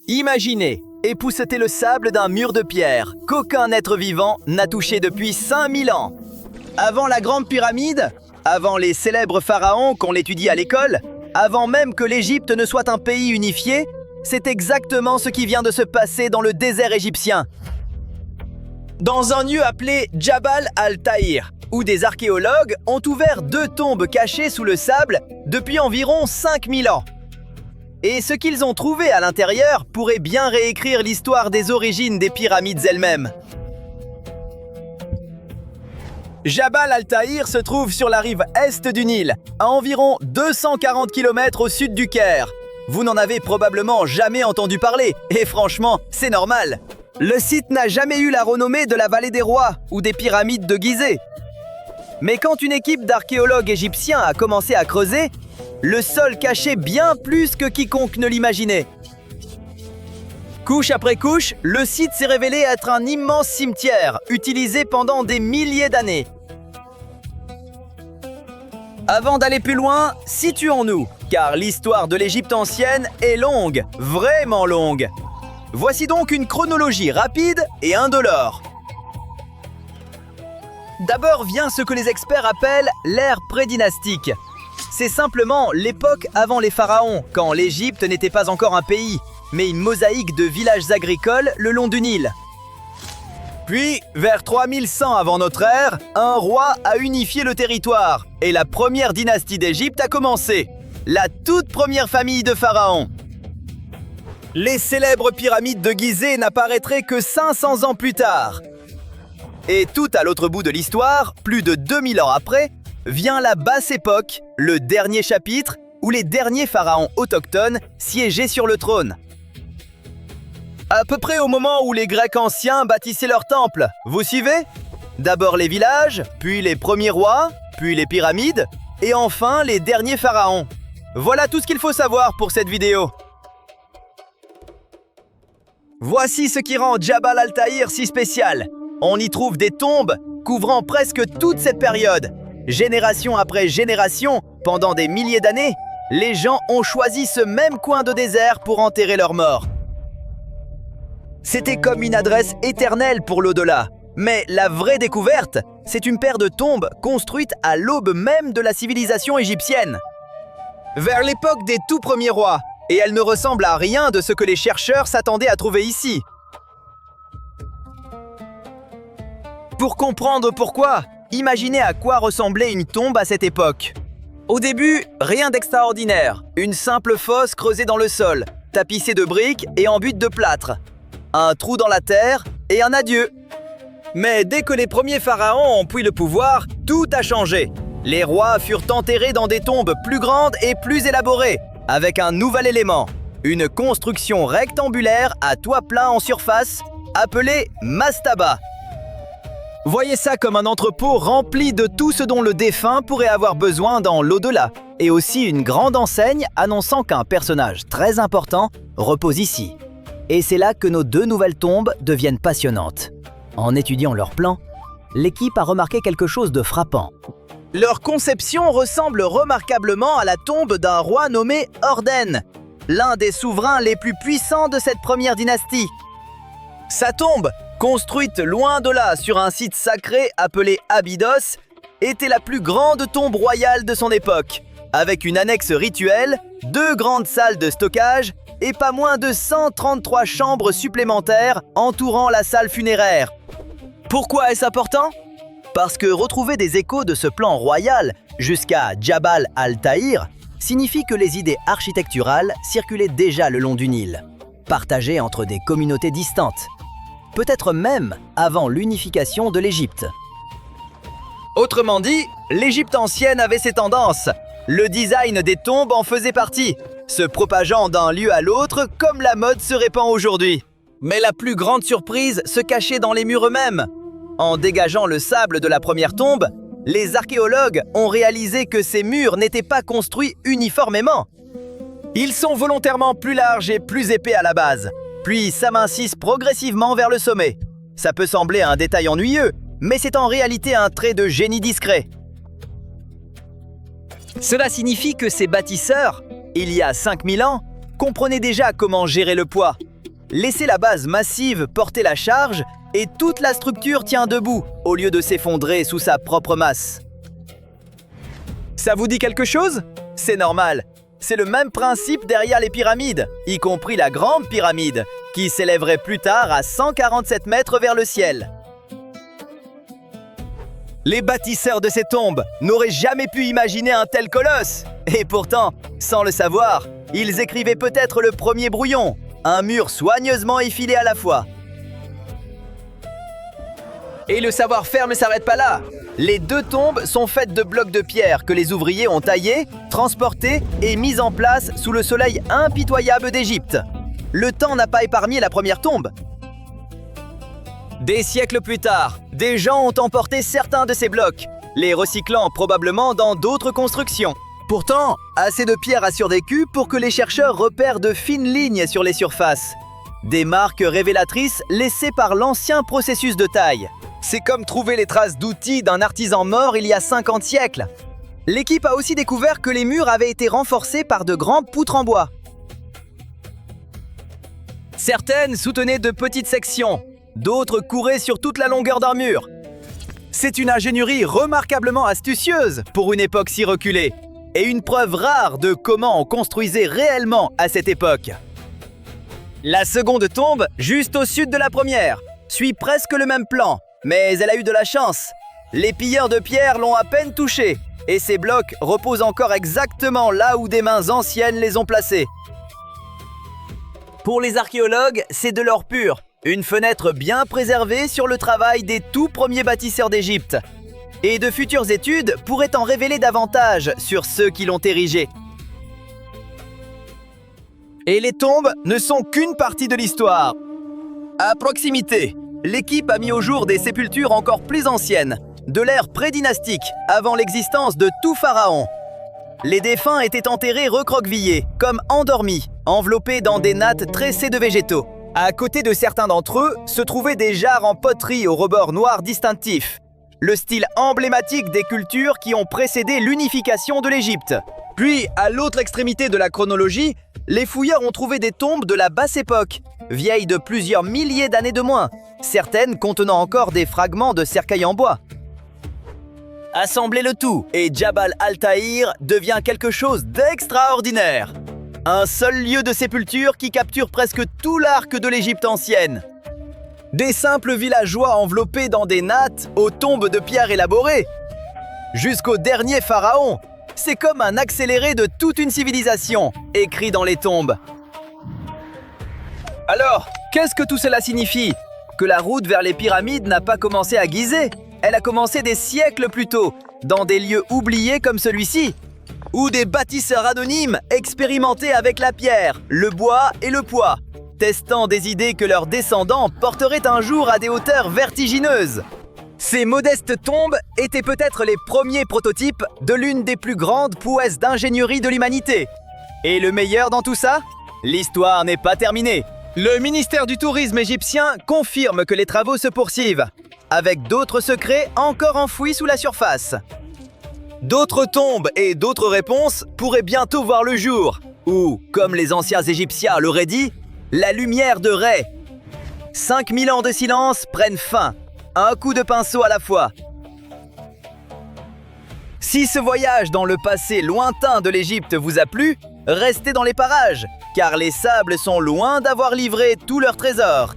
Imaginez, épousseter le sable d'un mur de pierre qu'aucun être vivant n'a touché depuis 5000 ans. Avant la Grande Pyramide, avant les célèbres pharaons qu'on étudie à l'école, avant même que l'Égypte ne soit un pays unifié, c'est exactement ce qui vient de se passer dans le désert égyptien. Dans un lieu appelé Jabal al-Tahir, où des archéologues ont ouvert 2 tombes cachées sous le sable depuis environ 5000 ans. Et ce qu'ils ont trouvé à l'intérieur pourrait bien réécrire l'histoire des origines des pyramides elles-mêmes. Jabal al-Tahir se trouve sur la rive est du Nil, à environ 240 km au sud du Caire. Vous n'en avez probablement jamais entendu parler, et franchement, c'est normal. Le site n'a jamais eu la renommée de la vallée des rois ou des pyramides de Gizeh. Mais quand une équipe d'archéologues égyptiens a commencé à creuser, le sol cachait bien plus que quiconque ne l'imaginait. Couche après couche, le site s'est révélé être un immense cimetière, utilisé pendant des milliers d'années. Avant d'aller plus loin, situons-nous, car l'histoire de l'Égypte ancienne est longue, vraiment longue. Voici donc une chronologie rapide et indolore. D'abord vient ce que les experts appellent l'ère prédynastique. C'est simplement l'époque avant les pharaons, quand l'Égypte n'était pas encore un pays, mais une mosaïque de villages agricoles le long du Nil. Puis, vers 3100 avant notre ère, un roi a unifié le territoire et la première dynastie d'Égypte a commencé, la toute première famille de pharaons. Les célèbres pyramides de Gizeh n'apparaîtraient que 500 ans plus tard. Et tout à l'autre bout de l'histoire, plus de 2000 ans après, vient la basse époque, le dernier chapitre, où les derniers pharaons autochtones siégeaient sur le trône. À peu près au moment où les Grecs anciens bâtissaient leurs temples, vous suivez? D'abord les villages, puis les premiers rois, puis les pyramides, et enfin les derniers pharaons. Voilà tout ce qu'il faut savoir pour cette vidéo. Voici ce qui rend Jabal al-Tahir si spécial. On y trouve des tombes couvrant presque toute cette période. Génération après génération, pendant des milliers d'années, les gens ont choisi ce même coin de désert pour enterrer leurs morts. C'était comme une adresse éternelle pour l'au-delà. Mais la vraie découverte, c'est une paire de tombes construites à l'aube même de la civilisation égyptienne. Vers l'époque des tout premiers rois, et elles ne ressemblent à rien de ce que les chercheurs s'attendaient à trouver ici. Pour comprendre pourquoi, imaginez à quoi ressemblait une tombe à cette époque. Au début, rien d'extraordinaire. Une simple fosse creusée dans le sol, tapissée de briques et en butte de plâtre. Un trou dans la terre et un adieu. Mais dès que les premiers pharaons ont pris le pouvoir, tout a changé. Les rois furent enterrés dans des tombes plus grandes et plus élaborées, avec un nouvel élément, une construction rectangulaire à toit plein en surface, appelée mastaba. Voyez ça comme un entrepôt rempli de tout ce dont le défunt pourrait avoir besoin dans l'au-delà, et aussi une grande enseigne annonçant qu'un personnage très important repose ici. Et c'est là que nos 2 nouvelles tombes deviennent passionnantes. En étudiant leurs plans, l'équipe a remarqué quelque chose de frappant. Leur conception ressemble remarquablement à la tombe d'un roi nommé Orden, l'un des souverains les plus puissants de cette première dynastie. Sa tombe, construite loin de là sur un site sacré appelé Abydos, était la plus grande tombe royale de son époque, avec une annexe rituelle, 2 grandes salles de stockage et pas moins de 133 chambres supplémentaires entourant la salle funéraire. Pourquoi est-ce important? Parce que retrouver des échos de ce plan royal jusqu'à Jabal al-Tahir signifie que les idées architecturales circulaient déjà le long du Nil, partagées entre des communautés distantes, peut-être même avant l'unification de l'Égypte. Autrement dit, l'Égypte ancienne avait ses tendances. Le design des tombes en faisait partie, se propageant d'un lieu à l'autre comme la mode se répand aujourd'hui. Mais la plus grande surprise se cachait dans les murs eux-mêmes. En dégageant le sable de la première tombe, les archéologues ont réalisé que ces murs n'étaient pas construits uniformément. Ils sont volontairement plus larges et plus épais à la base, puis s'amincissent progressivement vers le sommet. Ça peut sembler un détail ennuyeux, mais c'est en réalité un trait de génie discret. Cela signifie que ces bâtisseurs, il y a 5000 ans, comprenaient déjà comment gérer le poids, Laissez la base massive porter la charge et toute la structure tient debout au lieu de s'effondrer sous sa propre masse. Ça vous dit quelque chose? C'est normal. C'est le même principe derrière les pyramides, y compris la grande pyramide, qui s'élèverait plus tard à 147 mètres vers le ciel. Les bâtisseurs de ces tombes n'auraient jamais pu imaginer un tel colosse. Et pourtant, sans le savoir, ils écrivaient peut-être le premier brouillon, un mur soigneusement effilé à la fois. Et le savoir-faire ne s'arrête pas là. Les deux tombes sont faites de blocs de pierre que les ouvriers ont taillés, transportés et mis en place sous le soleil impitoyable d'Égypte. Le temps n'a pas épargné la première tombe. Des siècles plus tard, des gens ont emporté certains de ces blocs, les recyclant probablement dans d'autres constructions. Pourtant, assez de pierres a survécu pour que les chercheurs repèrent de fines lignes sur les surfaces. Des marques révélatrices laissées par l'ancien processus de taille. C'est comme trouver les traces d'outils d'un artisan mort il y a 50 siècles. L'équipe a aussi découvert que les murs avaient été renforcés par de grandes poutres en bois. Certaines soutenaient de petites sections, d'autres couraient sur toute la longueur d'un mur. C'est une ingénierie remarquablement astucieuse pour une époque si reculée, et une preuve rare de comment on construisait réellement à cette époque. La seconde tombe, juste au sud de la première, suit presque le même plan, mais elle a eu de la chance. Les pilleurs de pierre l'ont à peine touchée, et ces blocs reposent encore exactement là où des mains anciennes les ont placés. Pour les archéologues, c'est de l'or pur, une fenêtre bien préservée sur le travail des tout premiers bâtisseurs d'Égypte. Et de futures études pourraient en révéler davantage sur ceux qui l'ont érigée. Et les tombes ne sont qu'une partie de l'histoire. À proximité, l'équipe a mis au jour des sépultures encore plus anciennes, de l'ère pré-dynastique, avant l'existence de tout pharaon. Les défunts étaient enterrés recroquevillés, comme endormis, enveloppés dans des nattes tressées de végétaux. À côté de certains d'entre eux, se trouvaient des jarres en poterie au rebord noir distinctif, le style emblématique des cultures qui ont précédé l'unification de l'Égypte. Puis, à l'autre extrémité de la chronologie, les fouilleurs ont trouvé des tombes de la basse époque, vieilles de plusieurs milliers d'années de moins, certaines contenant encore des fragments de cercueils en bois. Assemblez le tout, et Jabal al-Tahir devient quelque chose d'extraordinaire. Un seul lieu de sépulture qui capture presque tout l'arc de l'Égypte ancienne. Des simples villageois enveloppés dans des nattes aux tombes de pierre élaborées. Jusqu'au dernier pharaon, c'est comme un accéléré de toute une civilisation, écrit dans les tombes. Alors, qu'est-ce que tout cela signifie? Que la route vers les pyramides n'a pas commencé à Gizeh. Elle a commencé des siècles plus tôt, dans des lieux oubliés comme celui-ci, où des bâtisseurs anonymes expérimentaient avec la pierre, le bois et le poids, testant des idées que leurs descendants porteraient un jour à des hauteurs vertigineuses. Ces modestes tombes étaient peut-être les premiers prototypes de l'une des plus grandes prouesses d'ingénierie de l'humanité. Et le meilleur dans tout ça? L'histoire n'est pas terminée. Le ministère du Tourisme égyptien confirme que les travaux se poursuivent, avec d'autres secrets encore enfouis sous la surface. D'autres tombes et d'autres réponses pourraient bientôt voir le jour, ou, comme les anciens Égyptiens l'auraient dit, la lumière de Ré. 5000 ans de silence prennent fin, un coup de pinceau à la fois. Si ce voyage dans le passé lointain de l'Égypte vous a plu, restez dans les parages, car les sables sont loin d'avoir livré tous leurs trésors.